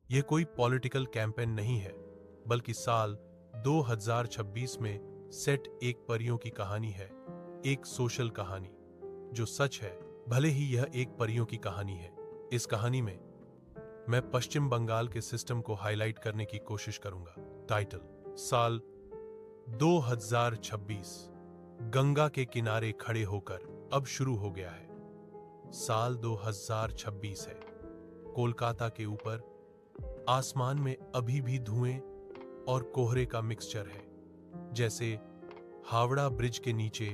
यह कोई political campaign नहीं है, बल्कि साल 2026 में सेट एक परियों की कहानी है, एक सोशल कहानी जो सच है, भले ही यह एक परियों की कहानी है। इस कहानी में मैं पश्चिम बंगाल के सिस्टम को हाईलाइट करने की कोशिश करूंगा। टाइटल: साल 2026 गंगा के किनारे खड़े होकर अब शुरू हो गया है। साल 2026 है। कोलकाता के ऊपर आसमान में अभी भी धुएं और कोहरे का मिक्सचर है। जैसे हावड़ा ब्रिज के नीचे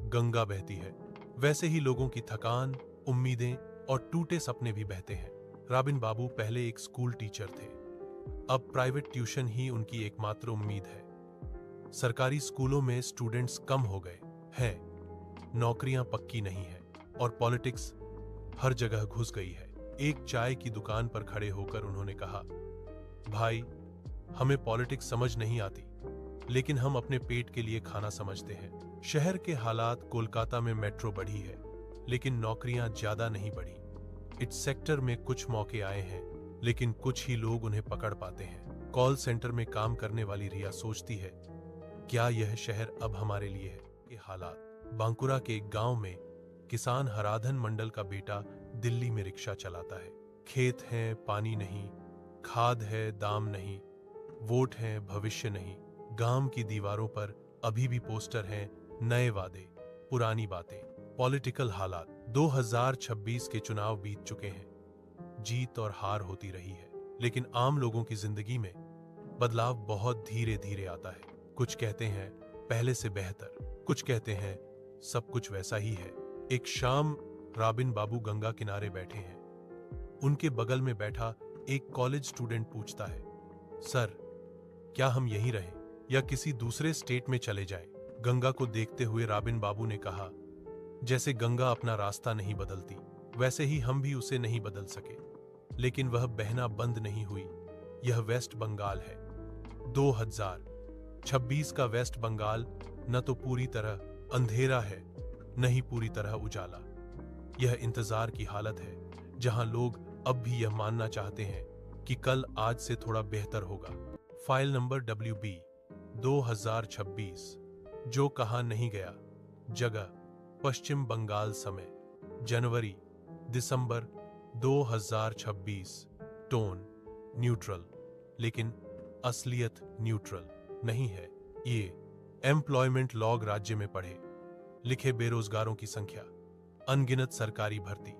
गंगा बहती है, वैसे ही लोगों की थकान, उम्मीदें और टूटे सपने भी बहते हैं। रॉबिन बाबू पहले एक स्कूल टीचर थे, अब प्राइवेट ट्यूशन ही उनकी एकमात्र उम्मीद है। सरकारी स्कूलों में स्टूडेंट्स कम हो गए हैं, नौकरियां पक्की नहीं है और पॉलिटिक्स हर जगह घुस गई है। एक चाय की दुकान पर खड़े होकर उन्होंने कहा, भाई, हमें पॉलिटिक्स समझ नहीं आती, लेकिन हम अपने पेट के लिए खाना समझते हैं। शहर के हालात: कोलकाता में मेट्रो बढ़ी है, लेकिन नौकरियां ज्यादा नहीं बढ़ी। इस सेक्टर में कुछ मौके आए हैं, लेकिन कुछ ही लोग उन्हें पकड़ पाते हैं। कॉल सेंटर में काम करने वाली रिया सोचती है, क्या यह शहर अब हमारे लिए है? ये हालात: बांकुरा के एक गांव में किसान हराधन मंडल का बेटा दिल्ली में रिक्शा चलाता है। खेत हैं, पानी नहीं, खाद है, दाम नहीं, वोट है, भविष्य नहीं। गांव की दीवारों पर अभी भी पोस्टर हैं, नए वादे, पुरानी बातें। पॉलिटिकल हालात: 2026 के चुनाव बीत चुके हैं, जीत और हार होती रही है, लेकिन आम लोगों की जिंदगी में बदलाव बहुत धीरे धीरे आता है। कुछ कहते हैं पहले से बेहतर, कुछ कहते हैं सब कुछ वैसा ही है। एक शाम रॉबिन बाबू गंगा किनारे बैठे हैं। उनके बगल में बैठा एक कॉलेज स्टूडेंट पूछता है, सर, क्या हम यहीं रहें या किसी दूसरे स्टेट में चले जाएं? गंगा को देखते हुए रॉबिन बाबू ने कहा, जैसे गंगा अपना रास्ता नहीं बदलती, वैसे ही हम भी उसे नहीं बदल सके, लेकिन वह बहना बंद नहीं हुई। यह वेस्ट बंगाल है। 2026 का वेस्ट बंगाल न तो पूरी तरह अंधेरा है, न ही पूरी तरह उजाला। यह इंतजार की हालत है, जहां लोग अब भी यह मानना चाहते हैं कि कल आज से थोड़ा बेहतर होगा। फाइल नंबर WB 2026, जो कहा नहीं गया। जगह: पश्चिम बंगाल। समय: जनवरी दिसंबर 2026। टोन: न्यूट्रल, लेकिन असलियत न्यूट्रल नहीं है। ये एम्प्लॉयमेंट लॉग राज्य में पढ़े लिखे बेरोजगारों की संख्या, अनगिनत सरकारी भर्ती,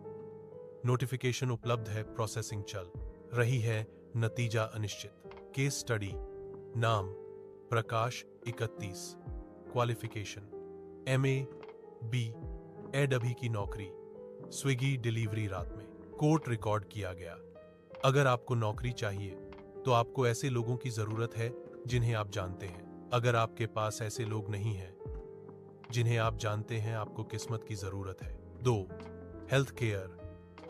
नोटिफिकेशन उपलब्ध है, प्रोसेसिंग चल रही है, नतीजा अनिश्चित। केस स्टडी: नाम प्रकाश 31, क्वालिफिकेशन MA B एड, अभी की नौकरी स्विगी डिलीवरी रात में। कोर्ट रिकॉर्ड किया गया, अगर आपको नौकरी चाहिए तो आपको ऐसे लोगों की जरूरत है जिन्हें आप जानते हैं। अगर आपके पास ऐसे लोग नहीं हैं जिन्हें आप जानते हैं, आपको किस्मत की जरूरत है। 2. Health care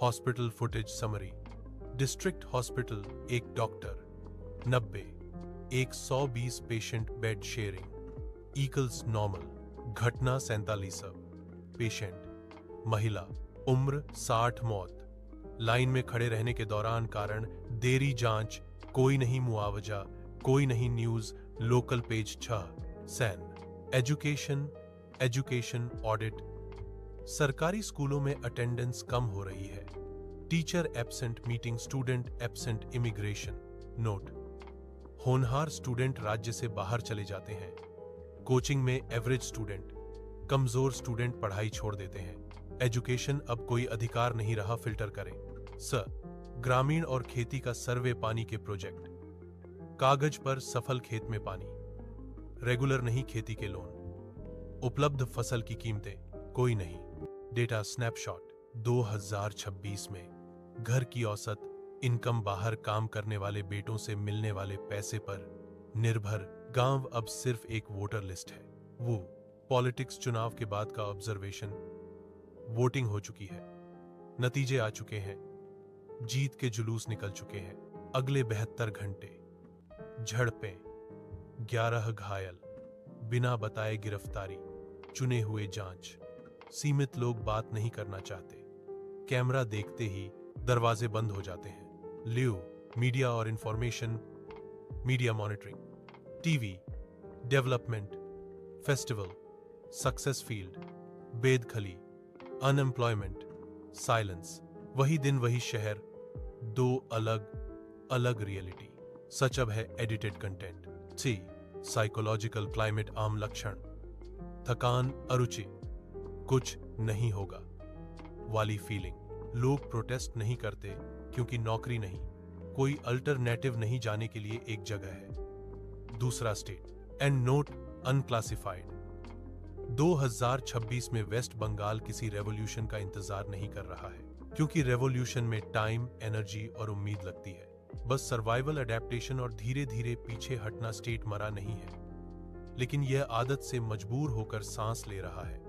hospital footage summary: district hospital, एक doctor 90, 120 patient bed sharing equals normal. घटना 47, पेशेंट महिला, उम्र 60, मौत लाइन में खड़े रहने के दौरान, कारण देरी जांच, कोई नहीं मुआवजा, कोई नहीं न्यूज, लोकल पेज 6। सैन एजुकेशन ऑडिट: सरकारी स्कूलों में अटेंडेंस कम हो रही है, teacher absent, meeting student absent, immigration note: होनहार स्टूडेंट राज्य से बाहर चले जाते हैं, कोचिंग में एवरेज स्टूडेंट, कमजोर स्टूडेंट पढ़ाई छोड़ देते हैं। एजुकेशन अब कोई अधिकार नहीं रहा, फिल्टर करें। ग्रामीण और खेती का सर्वे, पानी के प्रोजेक्ट, कागज पर सफल, खेत में पानी, रेगुलर नहीं खेती के लोन, उपलब्ध फसल की कीमतें कोई नहीं। डेटा स्नैपशॉट: 2026 में घर की औसत इनकम बाहर काम करने वाले बेटों से मिलने वाले पैसे पर निर्भर गांव अब सिर्फ एक वोटर लिस्ट है। वो पॉलिटिक्स: चुनाव के बाद का ऑब्जर्वेशन, वोटिंग हो चुकी है, नतीजे आ चुके हैं, जीत के जुलूस निकल चुके हैं। अगले 72 घंटे: झड़पें, 11 घायल, बिना बताए गिरफ्तारी, चुने हुए जांच, सीमित लोग बात नहीं करना चाहते, कैमरा देखते ही दरवाजे बंद हो जाते हैं। लियो मीडिया और information, media monitoring, TV, development, festival, success field, बेदखली, अनएम्प्लॉयमेंट, साइलेंस। वही दिन वही शहर, दो अलग अलग रियलिटी। सच अब है एडिटेड कंटेंट। सी साइकोलॉजिकल क्लाइमेट आम लक्षण, थकान, अरुचि, कुछ नहीं होगा वाली फीलिंग। लोग प्रोटेस्ट नहीं करते क्योंकि नौकरी नहीं, कोई अल्टरनेटिव नहीं, जाने के लिए एक जगह है। दूसरा स्टेट एंड नोट अनक्लासिफाइड। 2026 में वेस्ट बंगाल किसी रेवोल्यूशन का इंतजार नहीं कर रहा है, क्योंकि रेवोल्यूशन में टाइम, एनर्जी और उम्मीद लगती है। बस सर्वाइवल, अडेप्टेशन और धीरे धीरे पीछे हटना। स्टेट मरा नहीं है, लेकिन यह आदत से मजबूर होकर सांस ले रहा है।